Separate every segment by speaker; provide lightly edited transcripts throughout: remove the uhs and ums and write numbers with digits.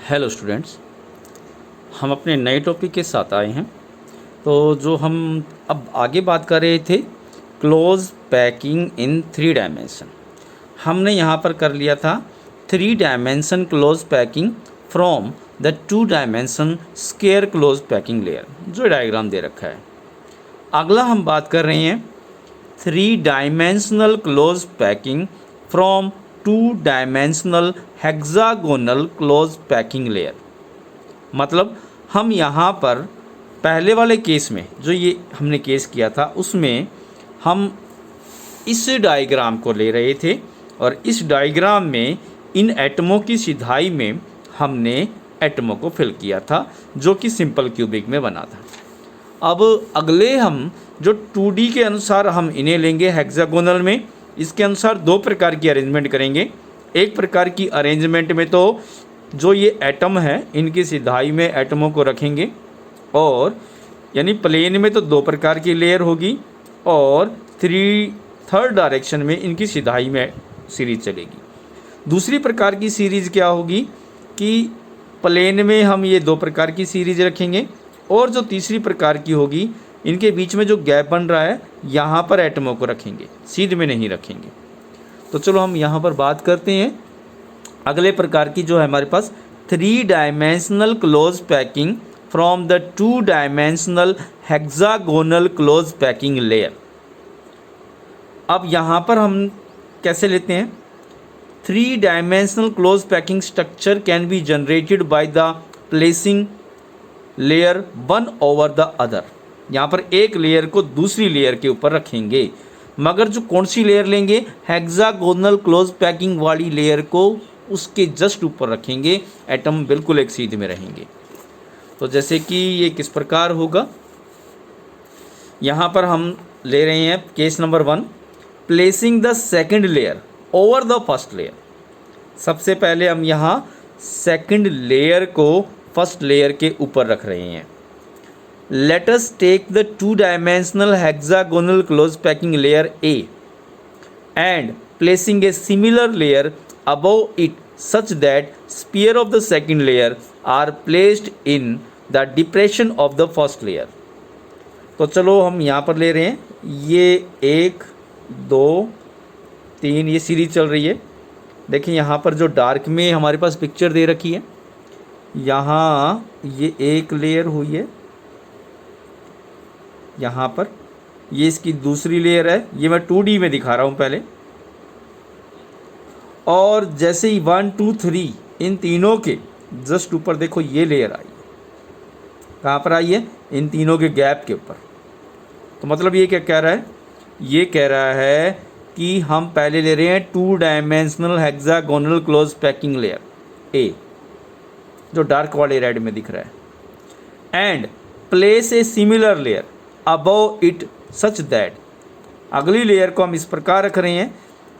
Speaker 1: Hello students, हम अपने नए टॉपिक के साथ आए हैं। तो जो हम अब आगे बात कर रहे थे, क्लोज पैकिंग इन 3 डायमेंशन। हमने यहाँ पर कर लिया था 3 dimension close packing from the 2 dimension square close packing layer, जो डायग्राम दे रखा है। अगला हम बात कर रहे हैं 3 dimensional close packing from 2 dimensional hexagonal close packing layer. मतलब हम यहाँ पर पहले वाले केस में जो ये हमने केस किया था, उसमें हम इस डायग्राम को ले रहे थे और इस डायग्राम में इन एटमों की सिधाई में हमने एटमों को फिल किया था, जो कि सिंपल क्यूबिक में बना था। अब अगले हम जो 2D के अनुसार हम इन्हें लेंगे हेक्सागोनल में। इसके अनुसार 2 प्रकार की अरेंजमेंट करेंगे। एक प्रकार की अरेंजमेंट में तो जो ये एटम है, इनकी सिधाई में एटमों को रखेंगे, और यानी प्लेन में तो 2 प्रकार की लेयर होगी, और थर्ड डायरेक्शन में इनकी सिधाई में सीरीज चलेगी। दूसरी प्रकार की सीरीज़ क्या होगी कि प्लेन में हम ये 2 प्रकार की सीरीज रखेंगे, और जो तीसरी प्रकार की होगी, इनके बीच में जो गैप बन रहा है, यहाँ पर एटमों को रखेंगे, सीध में नहीं रखेंगे। तो चलो हम यहाँ पर बात करते हैं अगले प्रकार की, जो है हमारे पास 3 dimensional close packing from the 2 dimensional hexagonal close packing layer. अब यहाँ पर हम कैसे लेते हैं? 3 dimensional close packing structure can be generated by the placing layer one over the other. यहाँ पर एक लेयर को दूसरी लेयर के ऊपर रखेंगे, मगर जो कौन सी लेयर लेंगे? हेक्सागोनल क्लोज पैकिंग वाली लेयर को उसके जस्ट ऊपर रखेंगे। एटम बिल्कुल एक सीध में रहेंगे। तो जैसे कि ये किस प्रकार होगा, यहाँ पर हम ले रहे हैं case number 1, placing the second layer over the first layer. सबसे पहले हम यहाँ सेकंड लेयर को फर्स्ट लेयर के ऊपर रख रहे हैं। Let us take the 2-dimensional hexagonal close packing layer A and placing a similar layer above it such that sphere of the second layer are placed in the depression of the first layer। तो चलो हम यहाँ पर ले रहे हैं, ये 1 2 3 ये सीरीज चल रही है। देखिए यहाँ पर जो डार्क में हमारे पास पिक्चर दे रखी है, यहाँ ये एक लेयर हुई है, यहाँ पर ये इसकी दूसरी लेयर है। ये मैं 2D में दिखा रहा हूँ पहले। और जैसे ही 1 2 3 इन तीनों के जस्ट ऊपर देखो ये लेयर आई। कहाँ पर आई है? इन तीनों के गैप के ऊपर। तो मतलब ये क्या कह रहा है? ये कह रहा है कि हम पहले ले रहे हैं 2 dimensional hexagonal close packing layer A, जो डार्क वाले रेड में दिख रहा है, and place a similar layer above it such that. अगली लेयर को हम इस प्रकार रख रहे हैं,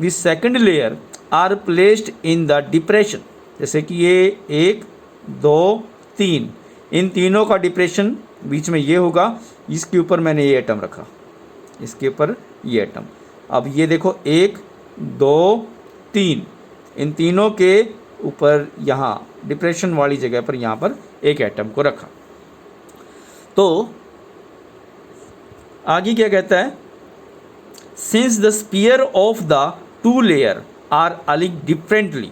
Speaker 1: the second layer are placed in the depression. जैसे कि ये 1 2 3 इन तीनों का डिप्रेशन बीच में ये होगा। इसके ऊपर मैंने ये एटम रखा, इसके ऊपर ये एटम। अब ये देखो 1 2 3 इन तीनों के ऊपर यहाँ डिप्रेशन वाली जगह पर यहाँ पर एक एटम को रखा। तो आगे क्या कहता है? Since the sphere of the 2 layer are aligned differently,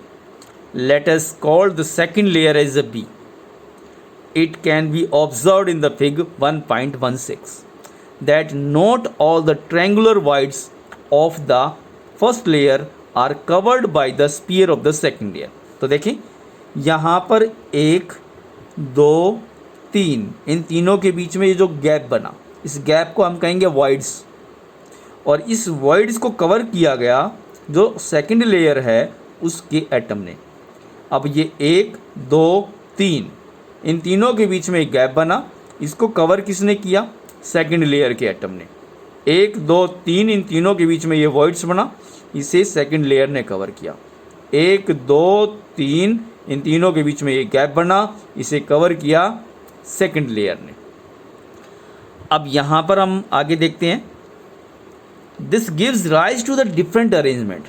Speaker 1: let us call the second layer as a B. It can be observed in the fig 1.16 that not all the triangular voids of the first layer are covered by the sphere of the second layer. तो देखिए यहाँ पर 1 2 3 इन तीनों के बीच में ये जो gap बना, इस गैप को हम कहेंगे वॉइड्स, और इस वॉइड्स को कवर किया गया जो सेकंड लेयर है उसके एटम ने। अब ये 1 2 3 इन तीनों के बीच में एक गैप बना, इसको कवर किसने किया? सेकंड लेयर के एटम ने। 1 2 3 इन तीनों के बीच में ये वॉइड्स बना, इसे सेकंड लेयर ने कवर किया। 1 2 3 इन तीनों के बीच में ये गैप बना, इसे कवर किया सेकंड लेयर ने। अब यहाँ पर हम आगे देखते हैं, this gives rise to the different arrangement.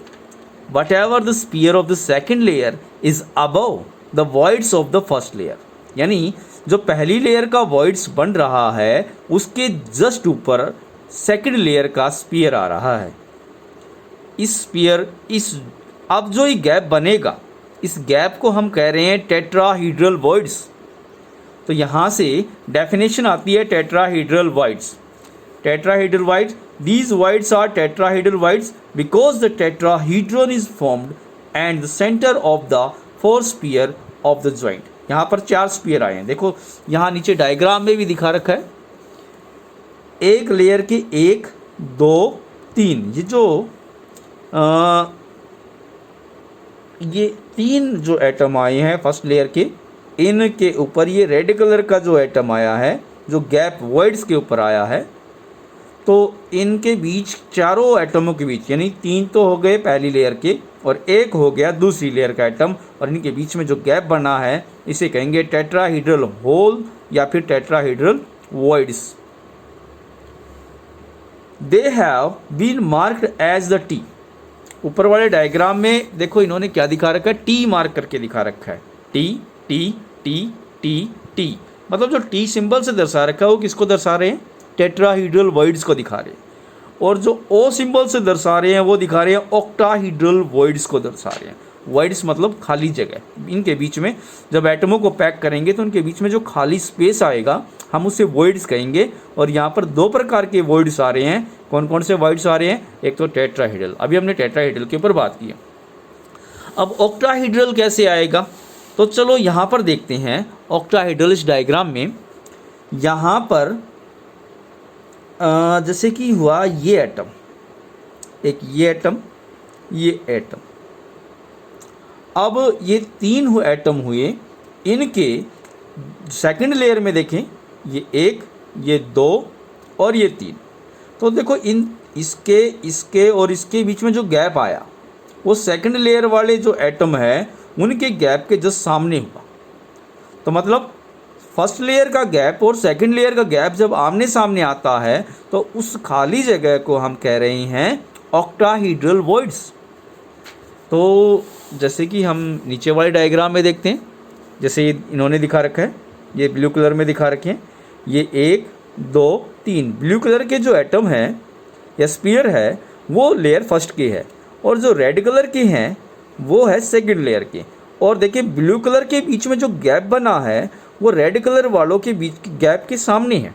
Speaker 1: Whatever the sphere of the second layer is above the voids of the first layer, यानी जो पहली लेयर का voids बन रहा है उसके जस्ट ऊपर सेकंड लेयर का स्पीयर आ रहा है। इस स्पीयर अब जो ये गैप बनेगा, इस गैप को हम कह रहे हैं टेट्राहीड्रल voids। तो यहाँ से डेफिनेशन आती है tetrahedral voids। Tetrahedral voids, these voids are tetrahedral voids because the tetrahedron is formed and the center of the four sphere of the joint। यहाँ पर 4 स्पीयर आए हैं, देखो यहाँ नीचे डायग्राम में भी दिखा रखा है। एक लेयर के 1 2 3, ये जो ये 3 जो एटम आए हैं फर्स्ट लेयर के, इनके ऊपर ये रेड कलर का जो एटम आया है, जो गैप voids के ऊपर आया है, तो इनके बीच चारों एटमों के बीच, यानी 3 तो हो गए पहली लेयर के और 1 हो गया दूसरी लेयर का एटम, और इनके बीच में जो गैप बना है इसे कहेंगे टेट्राहीड्रल होल या फिर tetrahedral voids। They have been marked as the T. ऊपर वाले डायग्राम में देखो इन्होंने क्या दिखा रखा है, टी मार्क करके दिखा रखा है। T T T T T, मतलब जो टी सिंबल से दर्शा रखा है वो किसको दर्शा रहे हैं, टेट्राहीड्रल voids को दिखा रहे हैं। और जो ओ सिंबल से दर्शा रहे हैं वो दिखा रहे हैं ऑक्टाहीड्रल voids को दर्शा रहे हैं। voids मतलब खाली जगह, इनके बीच में जब एटमों को पैक करेंगे तो उनके बीच में जो खाली स्पेस आएगा हम उसे voids कहेंगे। और यहाँ पर 2 प्रकार के voids आ रहे हैं। कौन कौन से voids आ रहे हैं, एक तो टेट्राहीड्रल, अभी हमने टेट्राहीड्रल के ऊपर बात की है। अब ऑक्टाहीड्रल कैसे आएगा, तो चलो यहाँ पर देखते हैं। ऑक्टाहीड्रल इस डायग्राम में यहाँ पर जैसे कि हुआ ये एटम, एक ये एटम, ये एटम, अब ये 3 एटम हुए। इनके सेकंड लेयर में देखें, ये 1, ये 2 और ये 3। तो देखो इसके और इसके बीच में जो गैप आया वो सेकंड लेयर वाले जो एटम है उनके गैप के जस्ट सामने हुआ। तो मतलब फर्स्ट लेयर का गैप और सेकंड लेयर का गैप जब आमने सामने आता है तो उस खाली जगह को हम कह रहे हैं ऑक्टाहीड्रल voids। तो जैसे कि हम नीचे वाले डायग्राम में देखते हैं, जैसे इन्होंने दिखा रखा है, ये ब्लू कलर में दिखा रखे हैं, ये 1 2 3 ब्लू कलर के जो एटम है या स्पीयर है वो लेयर फर्स्ट के है, और जो रेड कलर के हैं वो है सेकंड लेयर के। और देखिए ब्लू कलर के बीच में जो गैप बना है वो रेड कलर वालों के बीच गैप के सामने है।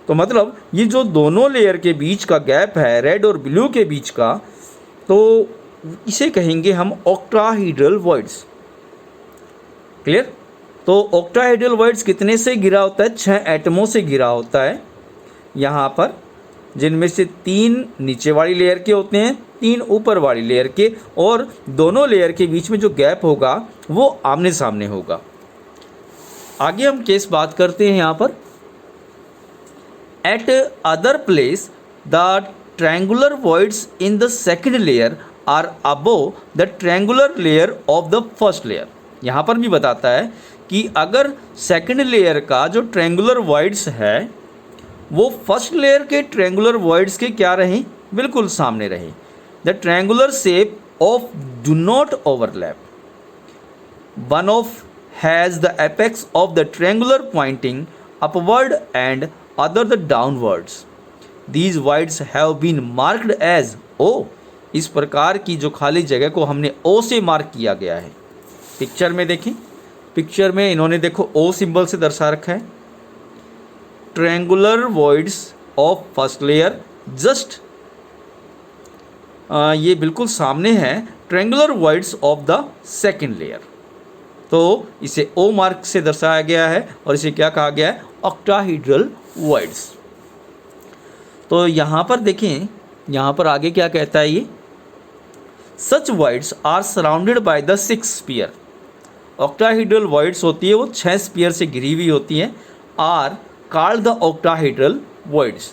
Speaker 1: तो मतलब ये जो दोनों लेयर के बीच का गैप है रेड और ब्लू के बीच का, तो इसे कहेंगे हम ऑक्टाहीड्रल voids। क्लियर। तो ऑक्टाहीड्रल voids कितने से घिरा होता है, 6 एटमों से घिरा होता है यहाँ पर, जिनमें से 3 नीचे वाली लेयर के होते हैं, 3 ऊपर वाली लेयर के, और दोनों लेयर के बीच में जो गैप होगा वो आमने सामने होगा। आगे हम केस बात करते हैं यहाँ पर। At other place the triangular voids in the second layer are above the triangular layer of the first layer. यहाँ पर भी बताता है कि अगर सेकंड लेयर का जो ट्रायंगुलर voids है वो फर्स्ट लेयर के ट्रायंगुलर voids के क्या रहें, बिल्कुल सामने रहे। The triangular shape of do not overlap, one of has the apex of the triangular pointing upward and other the downwards. These voids have been marked as O. इस प्रकार की जो खाली जगह को हमने ओ से मार्क किया गया है। पिक्चर में देखें, पिक्चर में इन्होंने देखो ओ सिंबल से दर्शा रखा है triangular voids of first layer, just ये बिल्कुल सामने है triangular voids of the second layer. तो इसे ओ मार्क से दर्शाया गया है और इसे क्या कहा गया है, ऑक्टाहीड्रल voids। तो यहाँ पर देखें, यहाँ पर आगे क्या कहता है ये, such voids are surrounded by the 6 sphere. Octahedral voids होती है वो 6 स्पीयर से घिरी हुई होती है, are called the octahedral voids।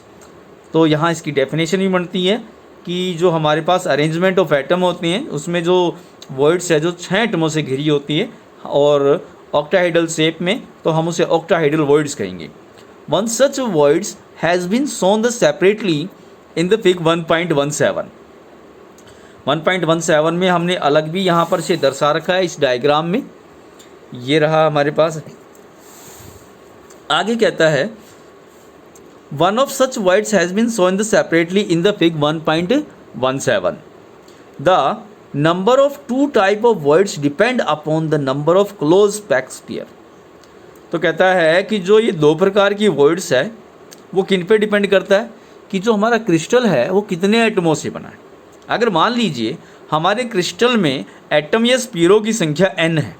Speaker 1: तो यहाँ इसकी डेफिनेशन भी बनती है कि जो हमारे पास अरेंजमेंट ऑफ एटम होते हैं उसमें जो voids है जो 6 एटमों से घिरी होती है और ऑक्टाहीड्रल शेप में, तो हम उसे ऑक्टाहीड्रल voids कहेंगे। One such voids has been shown the separately in the fig 1.17। 1.17 में हमने अलग भी यहाँ पर से दर्शा रखा है इस डायग्राम में ये रहा हमारे पास। आगे कहता है one of such voids has been shown separately in the fig 1.17। The number of two type of voids depend upon the number of close packed sphere. तो कहता है कि जो ये दो प्रकार की वर्ड्स है वो किन पे डिपेंड करता है कि जो हमारा क्रिस्टल है वो कितने एटमों से बना है। अगर मान लीजिए हमारे क्रिस्टल में एटम या स्फीयरों की संख्या n है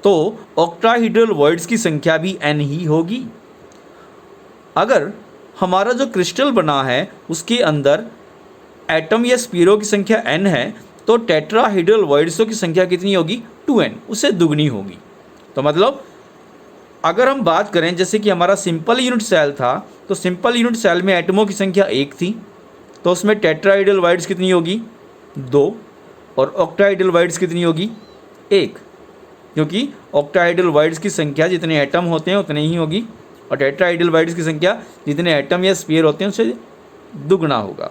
Speaker 1: तो ऑक्टाहेड्रल वर्ड्स की संख्या भी n ही होगी। अगर हमारा जो क्रिस्टल बना है उसके अंदर एटम या स्फीयरों की संख्या n है तो टेट्राहेड्रल वर्ड्सों की संख्या कितनी होगी 2n, उससे दुगनी होगी। तो मतलब अगर हम बात करें जैसे कि हमारा सिंपल यूनिट सेल था तो सिंपल यूनिट सेल में एटमों की संख्या 1 थी तो उसमें टेट्राहेड्रल वर्ड्स कितनी होगी 2 और ऑक्टाहेड्रल वर्ड्स कितनी होगी 1, क्योंकि ऑक्टाहेड्रल वर्ड्स की संख्या जितने एटम होते हैं उतने ही होगी और टेट्राहेड्रल वर्ड्स की संख्या जितने एटम या स्फीयर होते हैं उससे दुगना होगा।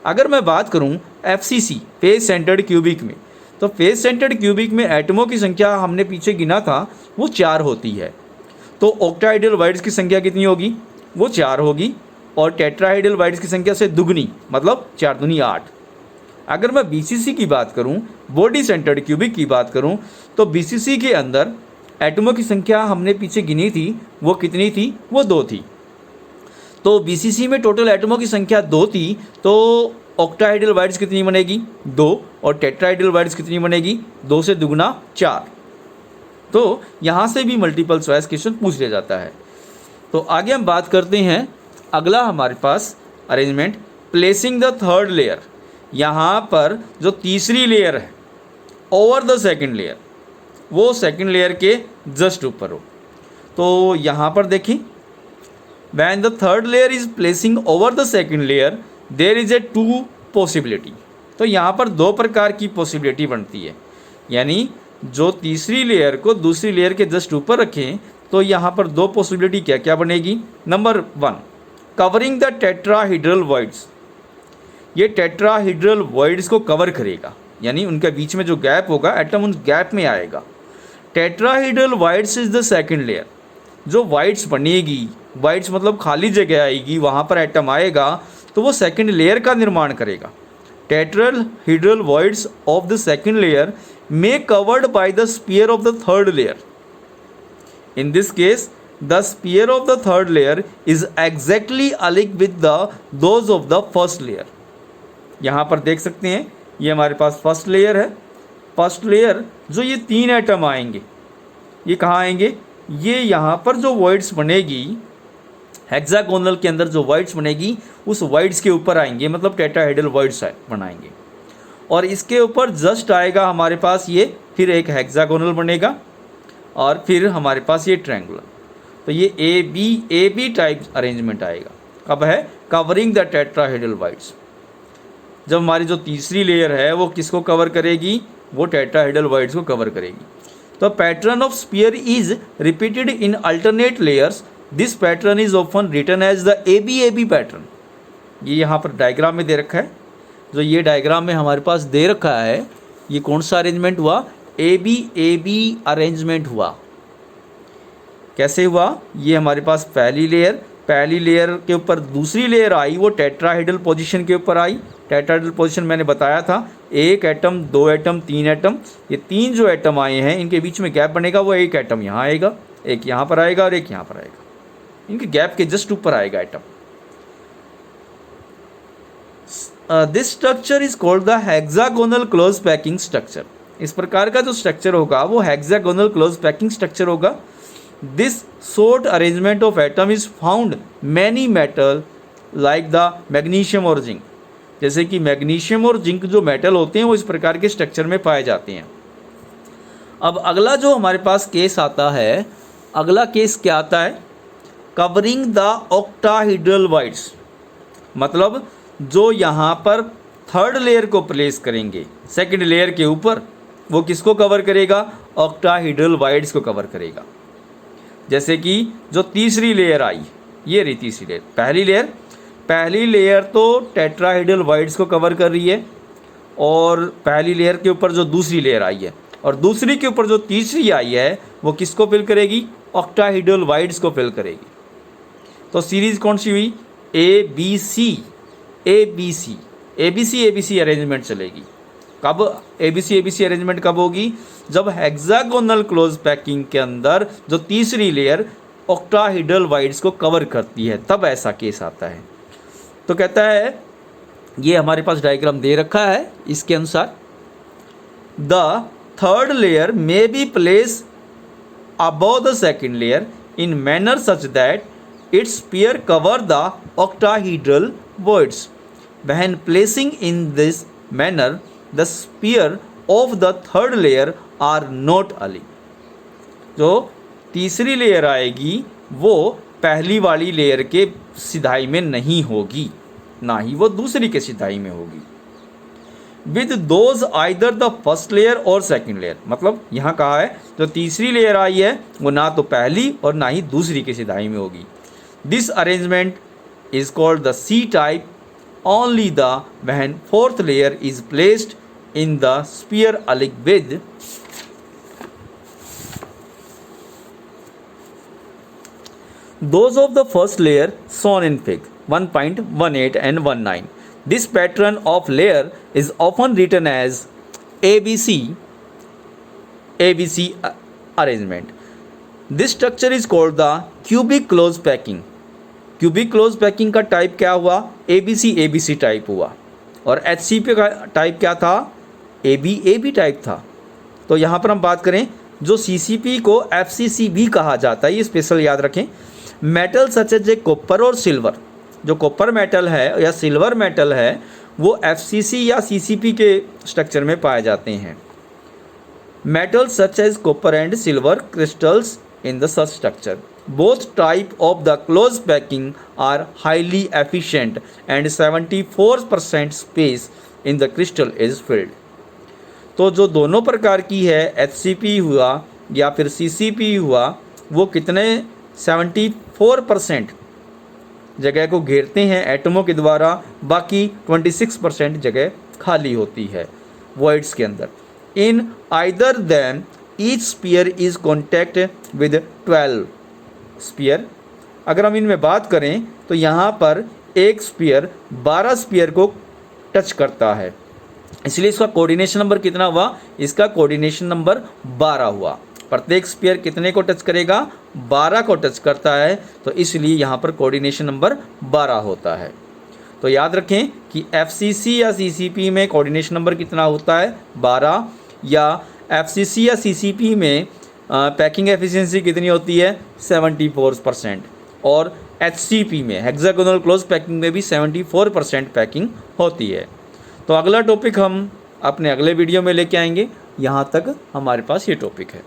Speaker 1: अगर मैं बात करूं FCC फेस सेंटर्ड क्यूबिक में तो फेस सेंटर्ड क्यूबिक में एटमों की संख्या हमने पीछे गिना था वो 4 होती है तो ऑक्टाहेड्रल वर्ड्स की संख्या कितनी होगी वो 4 होगी और टेट्राहेड्रल वर्ड्स की संख्या से दुगनी मतलब 4 दूनी 8। अगर मैं BCC की बात करूं बॉडी सेंटर्ड क्यूबिक की बात करूं तो BCC के अंदर एटमों की संख्या हमने पीछे गिनी थी वो कितनी थी वो 2 थी। तो BCC में टोटल एटमों की संख्या 2 थी तो ऑक्टाहेड्रल वर्ड्स कितनी बनेगी 2 और टेट्राहेड्रल वर्ड्स कितनी बनेगी 2 से दुगना 4। तो यहाँ से भी मल्टीपल चॉइस क्वेश्चन पूछ लिया जाता है। तो आगे हम बात करते हैं अगला हमारे पास arrangement placing the third layer. यहाँ पर जो तीसरी लेयर है ओवर द सेकंड लेयर वो सेकंड लेयर के जस्ट ऊपर हो। तो यहाँ पर देखिए when the third layer is placing over the second layer there is a 2 possibility. तो यहाँ पर 2 प्रकार की पॉसिबिलिटी बनती है, यानी जो तीसरी लेयर को दूसरी लेयर के जस्ट ऊपर रखें तो यहाँ पर 2 पॉसिबिलिटी क्या क्या बनेगी। Number 1 covering the tetrahedral words, ये टेट्राहेड्रल वर्ड्स को कवर करेगा यानी उनके बीच में जो गैप होगा एटम उन गैप में आएगा। Tetrahedral words is the second layer, जो वर्ड्स बनेगी वर्ड्स मतलब खाली जगह आएगी वहाँ पर एटम आएगा तो वो सेकंड लेयर का निर्माण करेगा। Tetrahedral words of the second layer may covered by the sphere of the third layer. In this case, the sphere of the third layer is exactly alike with the those of the first layer. यहाँ पर देख सकते हैं ये हमारे पास first layer है। First layer जो ये 3 एटम आएंगे ये कहाँ आएंगे, ये यहाँ पर जो वर्ड्स बनेगी हेक्सागोनल के अंदर जो वर्ड्स बनेगी उस वर्ड्स के ऊपर आएंगे, मतलब टेट्राहेड्रल वर्ड्स बनाएंगे और इसके ऊपर जस्ट आएगा हमारे पास ये फिर एक हेक्सागोनल बनेगा और फिर हमारे पास ये ट्रायंगुलर। तो ये ए बी टाइप अरेंजमेंट आएगा। कब है, कवरिंग द टेट्राहेड्रल वर्ड्स। जब हमारी जो तीसरी लेयर है वो किसको कवर करेगी, वो टेट्राहेड्रल वर्ड्स को कवर करेगी। तो pattern of sphere is repeated in alternate layers. This pattern is often written as the AB pattern. ये यहाँ पर डायग्राम में दे रखा है, जो ये डायग्राम में हमारे पास दे रखा है ये कौन सा अरेंजमेंट हुआ, AB अरेंजमेंट हुआ। कैसे हुआ, ये हमारे पास पहली लेयर के ऊपर दूसरी लेयर आई वो टेट्राहेड्रल पोजीशन के ऊपर आई। टेट्राहेड्रल पोजीशन मैंने बताया था 1 एटम 2 एटम 3 एटम, ये 3 जो एटम आए हैं इनके बीच में गैप बनेगा, वो एक एटम यहाँ आएगा, एक यहाँ पर आएगा और एक यहाँ पर आएगा, इनके गैप के जस्ट ऊपर आएगा atom. This structure is called the hexagonal close packing structure. इस प्रकार का जो स्ट्रक्चर होगा वो हेक्सागोनल क्लोज पैकिंग स्ट्रक्चर होगा। This short arrangement of atom is found many metal like the magnesium और जिंक। जैसे कि मैग्नीशियम और जिंक जो मेटल होते हैं वो इस प्रकार के स्ट्रक्चर में पाए जाते हैं। अब अगला जो हमारे पास केस आता है, अगला केस क्या आता है, कवरिंग द ऑक्टाहेड्रल वर्ड्स। मतलब जो यहाँ पर थर्ड लेयर को प्लेस करेंगे सेकंड लेयर के ऊपर, वो किसको कवर करेगा, ऑक्टाहेड्रल वर्ड्स को कवर करेगा। जैसे कि जो तीसरी लेयर आई, ये रही तीसरी लेयर, पहली लेयर तो टेट्राहेड्रल वर्ड्स को कवर कर रही है और पहली लेयर के ऊपर जो दूसरी लेयर आई है और दूसरी के ऊपर जो तीसरी आई है वो किसको फिल करेगी, ऑक्टाहेड्रल वाइड्स को फिल करेगी। तो सीरीज कौन सी हुई, A B C A B C A B C A B C arrangement चलेगी। कब ए बी सी अरेंजमेंट कब होगी, जब हेक्सागोनल क्लोज पैकिंग के अंदर जो तीसरी लेयर ऑक्टाहेड्रल वाइड्स को कवर करती है, तब ऐसा केस आता है। तो कहता है, ये हमारे पास डायग्राम दे रखा है, इसके अनुसार the third layer may be place above the second layer in manner such that its sphere cover the octahedral voids. When placing in this manner, the sphere of the third layer are not alike. जो तीसरी layer आएगी वो पहली वाली layer के सिधाई में नहीं होगी, ना ही वो दूसरी के सिधाई में होगी। With those either the first layer और सेकेंड लेयर, मतलब यहाँ कहा है जो तीसरी लेयर आई है वो ना तो पहली और ना ही दूसरी की सिधाई में होगी। This arrangement is called the C type only the when fourth layer is placed in the sphere alike with those of the first layer shown in fig 1.18 and 19. This pattern of layer is often written as ABC arrangement. This structure is called the cubic close packing. Cubic close packing का type क्या हुआ, ABC type हुआ, और HCP का type क्या था, AB type था। तो यहाँ पर हम बात करें, जो CCP को FCC भी कहा जाता है, ये स्पेशल याद रखें। Metal such as a copper और सिल्वर, जो कॉपर मेटल है या सिल्वर मेटल है वो FCC या CCP के स्ट्रक्चर में पाए जाते हैं। Metal such as copper and silver crystals in the such structure, both type of the close packing are highly efficient and 74% space in the crystal is filled. तो जो दोनों प्रकार की है, HCP हुआ या फिर CCP हुआ, वो कितने 74% जगह को घेरते हैं एटमों के द्वारा, बाकी 26% जगह खाली होती है वॉइड्स के अंदर। In either them each sphere is contact with 12 sphere. अगर हम इनमें बात करें तो यहाँ पर एक स्पीयर 12 स्पीयर को टच करता है, इसलिए इसका कोऑर्डिनेशन नंबर कितना हुआ, इसका कोऑर्डिनेशन नंबर 12 हुआ। प्रत्येक स्पीयर कितने को टच करेगा, 12 को टच करता है, तो इसलिए यहाँ पर कोऑर्डिनेशन नंबर 12 होता है। तो याद रखें कि FCC या CCP में कोऑर्डिनेशन नंबर कितना होता है, 12, या FCC या CCP में पैकिंग एफिशिएंसी कितनी होती है, 74%, और HCP में हेक्सागोनल क्लोज पैकिंग में भी 74% पैकिंग होती है। तो अगला टॉपिक हम अपने अगले वीडियो में लेके आएंगे। यहाँ तक हमारे पास ये टॉपिक है।